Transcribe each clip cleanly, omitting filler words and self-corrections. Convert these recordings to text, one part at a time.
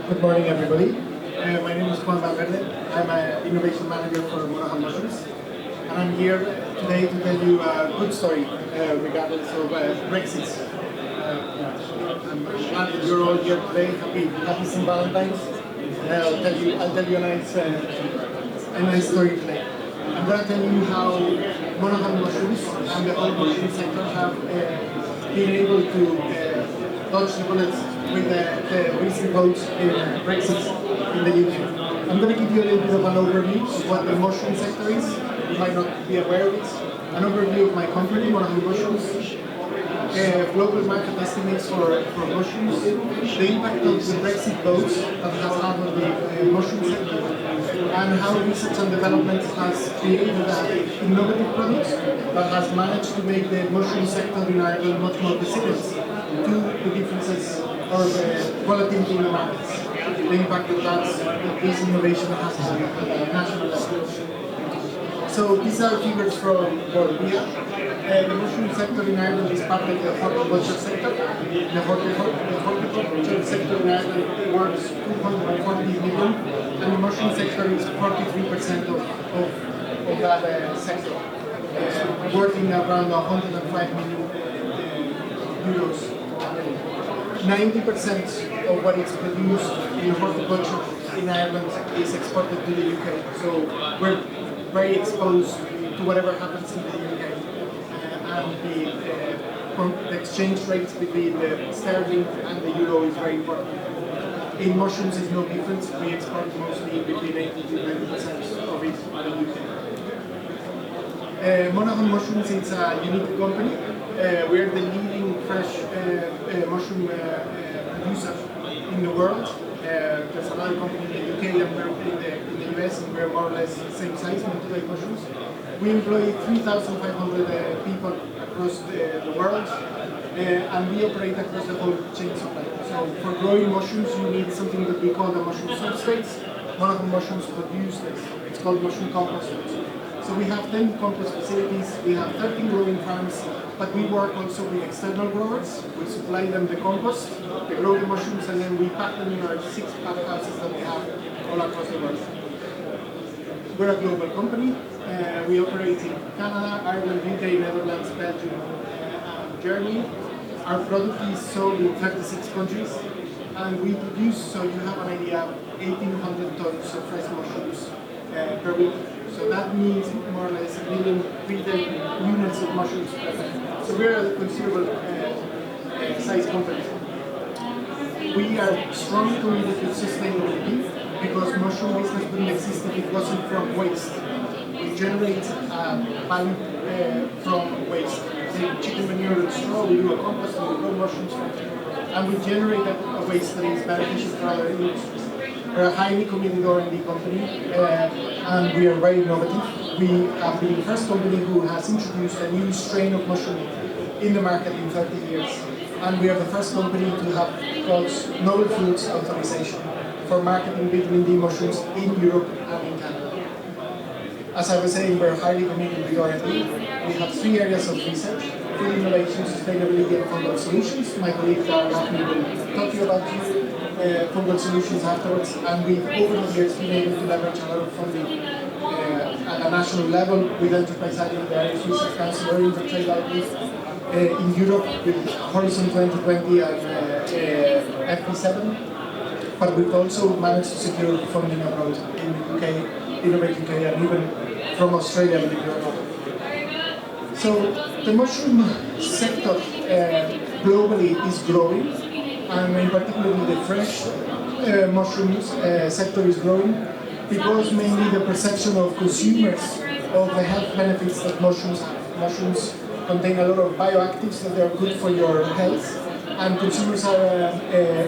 Good morning, everybody. My name is Juan Valverde. I'm an innovation manager for Monahan Mushrooms, and I'm here today to tell you a good story regardless of Brexit. I'm glad that you're all here today. Happy St. Valentine's. I'll tell you a nice story today. I'm going to tell you how Monahan Mushrooms and the whole mushroom sector have been able to dodge the bullets with the recent vote in Brexit in the UK. I'm going to give you a little bit of an overview of what the mushroom sector is. You might not be aware of it. An overview of my company, Monahan Mushrooms. Global market estimates for mushrooms, the impact of the Brexit vote that has had on the mushroom sector, and how research and development has created an innovative product that has managed to make the mushroom sector in Ireland much more resilient to the differences or the volatility in the markets. The impact of this innovation has had at a national level. So these are figures from World. The mushroom sector in Ireland is part of the horticulture sector. The horticulture sector in Ireland works 240 million, and the mushroom sector is 43% of that sector, working around 105 million euros. 90% of what is produced in horticulture in Ireland is exported to the UK. So we're very exposed to whatever happens in the UK. And the exchange rate between the sterling and the euro is very important. In mushrooms, it's no different. We export mostly between 80 to 90% of it to the UK. Monahan Mushrooms is a unique company. We are the leading fresh mushroom producer in the world. There's another company in the UK and we're in the US, and we're more or less the same size, multi-grade mushrooms. We employ 3,500 people across the world, and we operate across the whole chain supply. So for growing mushrooms, you need something that we call the mushroom substrates. Monahan Mushrooms produce this. It's called mushroom compost. So we have 10 compost facilities, we have 13 growing farms, but we work also with external growers. We supply them the compost, they grow the mushrooms, and then we pack them in our 6 pack houses that we have all across the world. We're a global company. We operate in Canada, Ireland, UK, Netherlands, Belgium, and Germany. Our product is sold in 36 countries, and we produce, so you have an idea, 1,800 tons of fresh mushrooms per week. So that means more or less 1 million retail units of mushrooms per day. So we're a considerable size company. We are strongly committed to sustainability because mushroom business wouldn't exist if it wasn't from waste. We generate value from waste. Take chicken manure and straw, we do a compost, and we grow mushrooms from it. And we generate a waste that is beneficial for other industries. We're a highly committed R&D company, and we are very innovative. We have been the first company who has introduced a new strain of mushroom in the market in 30 years. And we are the first company to have called novel foods authorization for marketing vitamin D mushrooms in Europe and in Canada. As I was saying, we're highly committed with R&D. We have 3 areas of research: food innovation, sustainability, and fungal solutions. My colleague Daphne will talk to you about fungal solutions afterwards. And we've, over the years, been able to leverage a lot of funding at a national level with Enterprise Island, the Irish Research Council, or in the trade outreach in Europe with Horizon 2020 and FP7. But we've also managed to secure funding abroad in the UK, Innovate UK, and even from Australia, believe it or not. So the mushroom sector globally is growing, and in particular the fresh mushrooms sector is growing because mainly the perception of consumers of the health benefits that mushrooms have. Mushrooms contain a lot of bioactives that are good for your health, and consumers are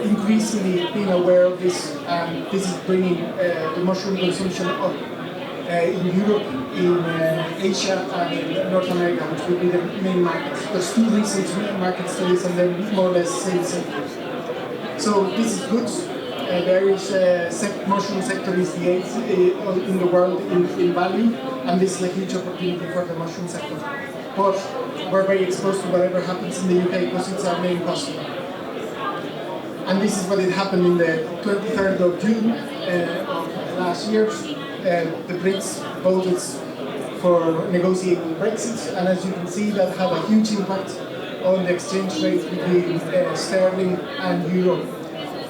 increasingly being aware of this, and this is bringing the mushroom consumption up in Europe, in Asia, and in North America, which will be the main markets. There's 2 recent market studies, and they're more or less same. So this is good. The Irish mushroom sector is the 8th in the world in value, and this is a huge opportunity for the mushroom sector. But we're very exposed to whatever happens in the UK because it's our main customer. And this is what it happened in the 23rd of June of last year. The Brits voted for negotiating Brexit, and as you can see, that had a huge impact on the exchange rate between sterling and euro.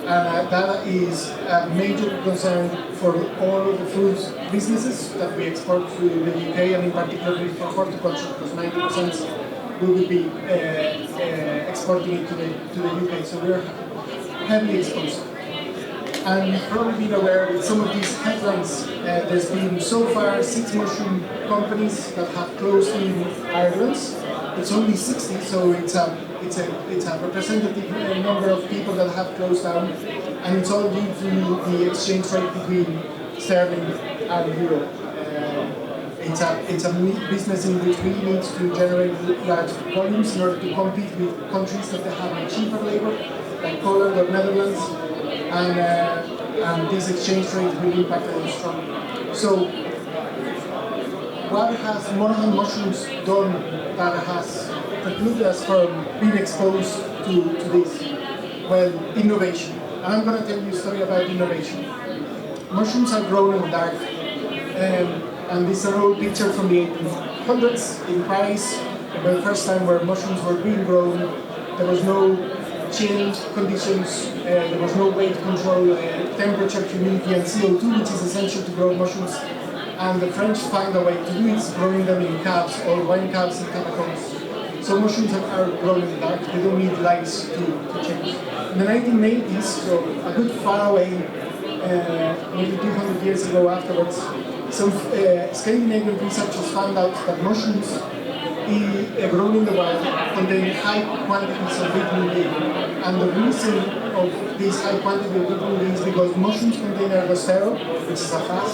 That is a major concern for all of the food businesses that we export to the UK, and in particular for horticulture, because 90% we will be exporting it to the UK. So we're heavily exposed. And you've probably been aware with some of these headlines. There's been so far 6 mushroom companies that have closed in Ireland. It's only 60, so it's a representative number of people that have closed down, and it's all due to the exchange rate between sterling and euro. It's a business in which we need to generate large volumes in order to compete with countries that have a cheaper labor, like Poland or Netherlands, and this exchange rate will impact us strongly. So, what has Monaghan mushrooms done that has precluded us from being exposed to this? Well, innovation. And I'm going to tell you a story about innovation. Mushrooms are grown in the dark. And this is an old picture from the 1800s in Paris, the first time where mushrooms were being grown. There was no chilled conditions, there was no way to control temperature, humidity, and CO2, which is essential to grow mushrooms. And the French find a way to do it, growing them in caves or wine caves and catacombs. So mushrooms are grown in the dark, they don't need lights to change. In the 1980s, so a good far away, maybe 200 years ago afterwards, some Scandinavian researchers found out that mushrooms grown in the wild contain high quantities of vitamin D. And the reason of this high quantity of vitamin D is because mushrooms contain ergosterol, which is a fat,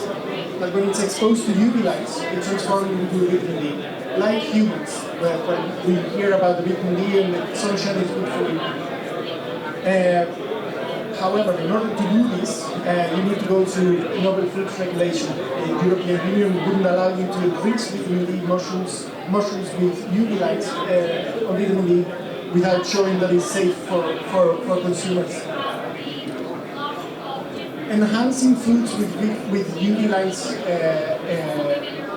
that when it's exposed to UV lights, it transforms into vitamin D. Like humans, when we hear about the vitamin D and the sunshine is good for you. However, in order to do this, you need to go to novel foods regulation. The European Union wouldn't allow you to enrich vitamin D mushrooms with UV lights or vitamin D without showing that it's safe for consumers. Enhancing foods with UV lights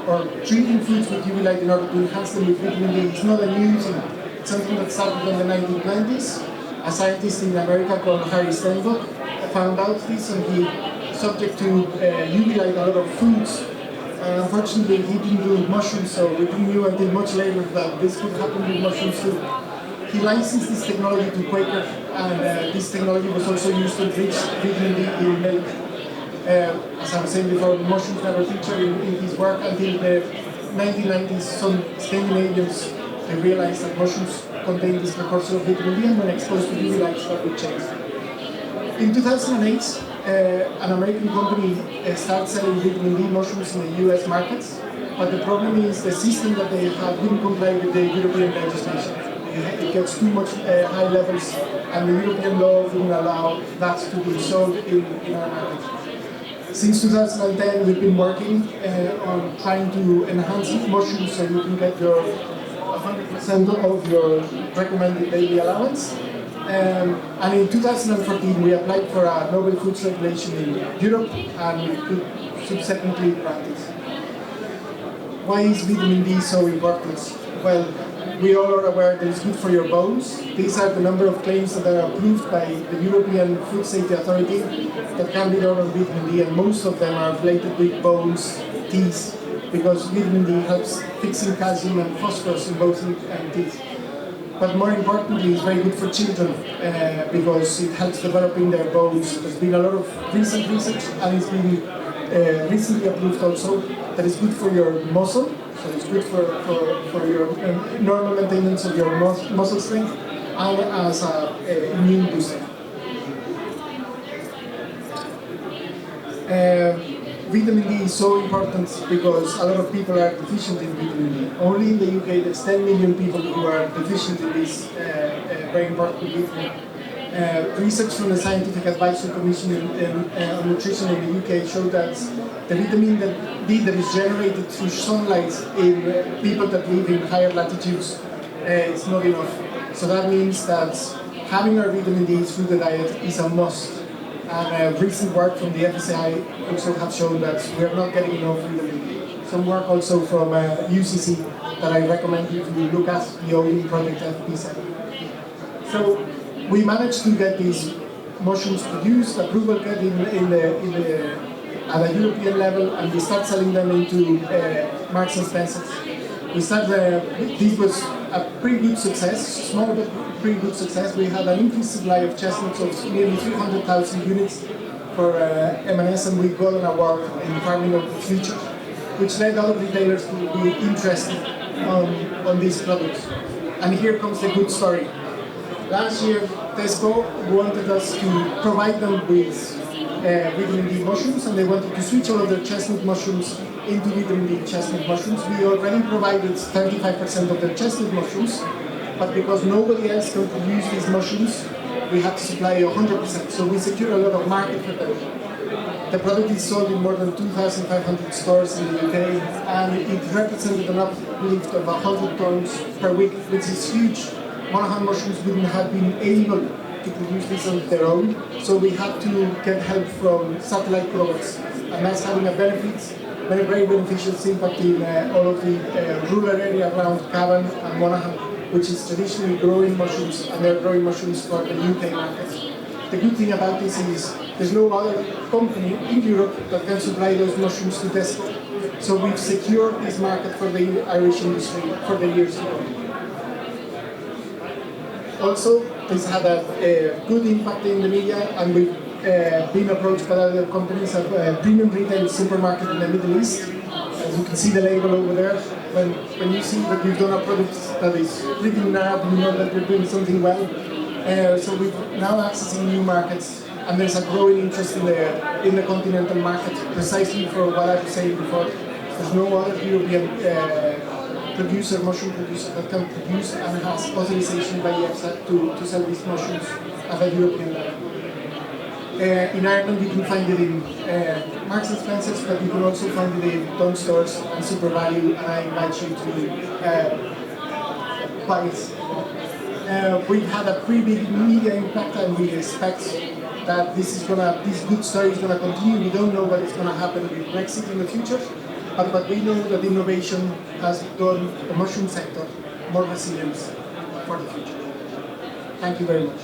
or treating foods with UV light in order to enhance them with vitamin D is not a new thing. It's something that started in the 1990s. A scientist in America called Harry Steinbock found out this, and he subject to UV light a lot of foods. Unfortunately, he didn't do mushrooms, so we didn't know until much later that this could happen with mushrooms too. He licensed this technology to Quaker, and this technology was also used to enrich vitamin D in milk. As I was saying before, mushrooms never featured in his work until the 1990s. Some Scandinavians they realized that mushrooms contain this precursor of vitamin D, and when exposed to UV lights, that would change. In 2008, an American company started selling vitamin D mushrooms in the US markets, but the problem is the system that they have didn't comply with the European legislation. It gets too much high levels, and the European law wouldn't allow that to be sold in our market. Since 2010, we've been working on trying to enhance mushrooms so you can get your 100% of your recommended daily allowance. And in 2014, we applied for a novel foods regulation in Europe, and we could subsequently practice. Why is vitamin D so important? Well, we all are aware that it's good for your bones. These are the number of claims that are approved by the European Food Safety Authority that can be done on vitamin D, and most of them are related with bones, teeth, because vitamin D helps fixing calcium and phosphorus in both teeth. But more importantly, it's very good for children because it helps developing their bones. There's been a lot of recent research, and it's been recently approved also that it's good for your muscle. So it's good for your normal maintenance of your muscle strength, and as an immune booster. Vitamin D is so important because a lot of people are deficient in vitamin D. Only in the UK there's 10 million people who are deficient in this very important vitamin. Research from the Scientific Advisory Commission on Nutrition in the UK showed that the vitamin D that is generated through sunlight in people that live in higher latitudes is not enough. So that means that having our vitamin D through the diet is a must. And recent work from the FSI also have shown that we are not getting enough vitamin D. Some work also from UCC that I recommend you to look at, the OE Project FP7. So we managed to get these mushrooms produced, approval get at a European level, and we start selling them into Marks and Spencer's. We started, this was a pretty good success, small but pretty good success. We had an increased supply of chestnuts of nearly 300,000 units for M&S, and we got an award in Farming of the Future, which led other retailers to be interested on these products. And here comes the good story. Last year, Tesco wanted us to provide them with vitamin D mushrooms, and they wanted to switch all of their chestnut mushrooms into vitamin D chestnut mushrooms. We already provided 35% of their chestnut mushrooms, but because nobody else can produce these mushrooms, we had to supply 100%. So we secured a lot of market for them. The product is sold in more than 2,500 stores in the UK, and it represented an uplift of 100 tons per week, which is huge. Monahan mushrooms wouldn't have been able to produce this on their own, so we had to get help from satellite growers, and that's having a very beneficial impact in all of the rural area around Cavan and Monahan, which is traditionally growing mushrooms, and they're growing mushrooms for the UK market. The good thing about this is there's no other company in Europe that can supply those mushrooms to Tesco, so we've secured this market for the Irish industry for the years to come. Also, this had a good impact in the media, and we've been approached by other companies of premium retail supermarket in the Middle East. As you can see the label over there, when you see that you've done a product that is pretty narrow, you know that you're doing something well. So we're now accessing new markets, and there's a growing interest in the continental market, precisely for what I was saying before. There's no other European mushroom producer that can produce and has authorization by EFSA to sell these mushrooms at a European level. In Ireland you can find it in Marks and Spencer's, but you can also find it in Dunnes Stores and Super Value, and I invite you to buy it. We've had a pretty big media impact, and we expect that this good story is going to continue. We don't know what is going to happen with Brexit in the future, but we know that innovation has done the mushroom sector more resilient for the future. Thank you very much.